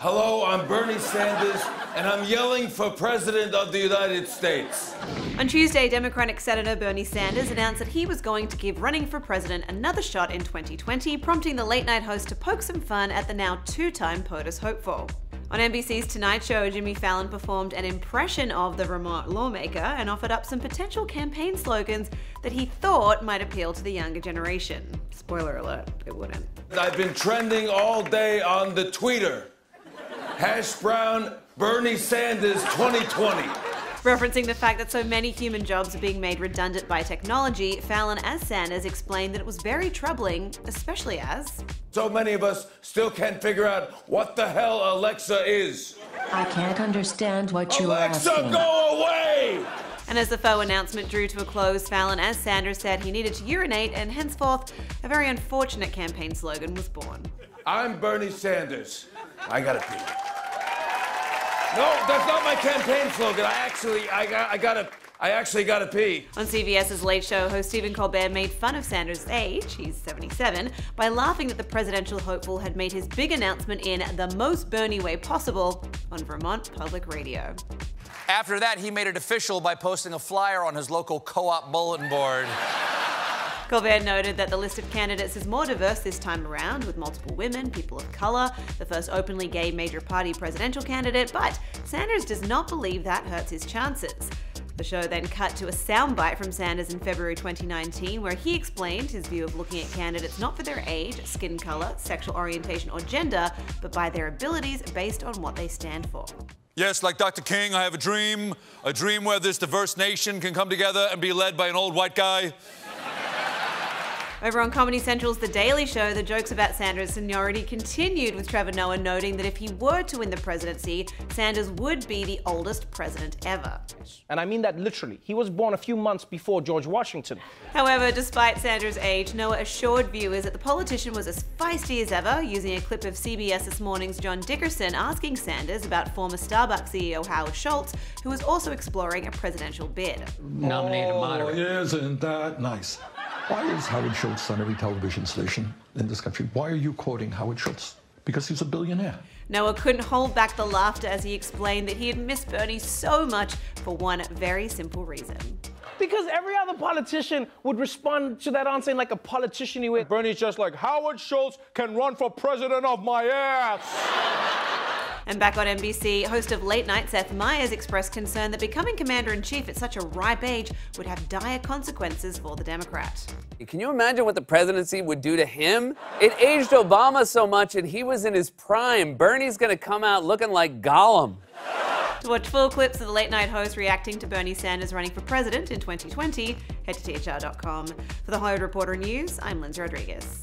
Hello, I'm Bernie Sanders, and I'm yelling for President of the United States. On Tuesday, Democratic Senator Bernie Sanders announced that he was going to give running for president another shot in 2020, prompting the late-night host to poke some fun at the now two-time POTUS hopeful. On NBC's Tonight Show, Jimmy Fallon performed an impression of the Vermont lawmaker and offered up some potential campaign slogans that he thought might appeal to the younger generation. Spoiler alert, it wouldn't. I've been trending all day on the Twitter. #Brown Bernie Sanders 2020. Referencing the fact that so many human jobs are being made redundant by technology, Fallon, as Sanders, explained that it was very troubling, especially as so many of us still can't figure out what the hell Alexa is. I can't understand what you are asking. Alexa, go away! And as the faux announcement drew to a close, Fallon, as Sanders, said he needed to urinate, and henceforth, a very unfortunate campaign slogan was born. I'm Bernie Sanders. I gotta pee. No, that's not my campaign slogan. I actually gotta pee. On CBS's Late Show, host Stephen Colbert made fun of Sanders' age, he's 77, by laughing that the presidential hopeful had made his big announcement in the most Bernie way possible on Vermont Public Radio. After that, he made it official by posting a flyer on his local co-op bulletin board. Colbert noted that the list of candidates is more diverse this time around, with multiple women, people of color, the first openly gay major party presidential candidate, but Sanders does not believe that hurts his chances. The show then cut to a soundbite from Sanders in February 2019, where he explained his view of looking at candidates not for their age, skin color, sexual orientation, or gender, but by their abilities based on what they stand for. Yes, like Dr. King, I have a dream where this diverse nation can come together and be led by an old white guy. Over on Comedy Central's The Daily Show, the jokes about Sanders' seniority continued, with Trevor Noah noting that if he were to win the presidency, Sanders would be the oldest president ever. And I mean that literally. He was born a few months before George Washington. However, despite Sanders' age, Noah assured viewers that the politician was as feisty as ever, using a clip of CBS This Morning's John Dickerson asking Sanders about former Starbucks CEO Howard Schultz, who was also exploring a presidential bid. Nominate a moderate. Isn't that nice? Why is Howard Schultz on every television station in this country? Why are you quoting Howard Schultz? Because he's a billionaire. Noah couldn't hold back the laughter as he explained that he had missed Bernie so much for one very simple reason. Because every other politician would respond to that answer in like a politician-y way. Bernie's just like, Howard Schultz can run for president of my ass. And back on NBC, host of Late Night Seth Meyers expressed concern that becoming commander-in-chief at such a ripe age would have dire consequences for the Democrat. Can you imagine what the presidency would do to him? It aged Obama so much and he was in his prime. Bernie's gonna come out looking like Gollum. To watch full clips of the late night host reacting to Bernie Sanders running for president in 2020, head to THR.com. For the Hollywood Reporter News, I'm Lindsay Rodriguez.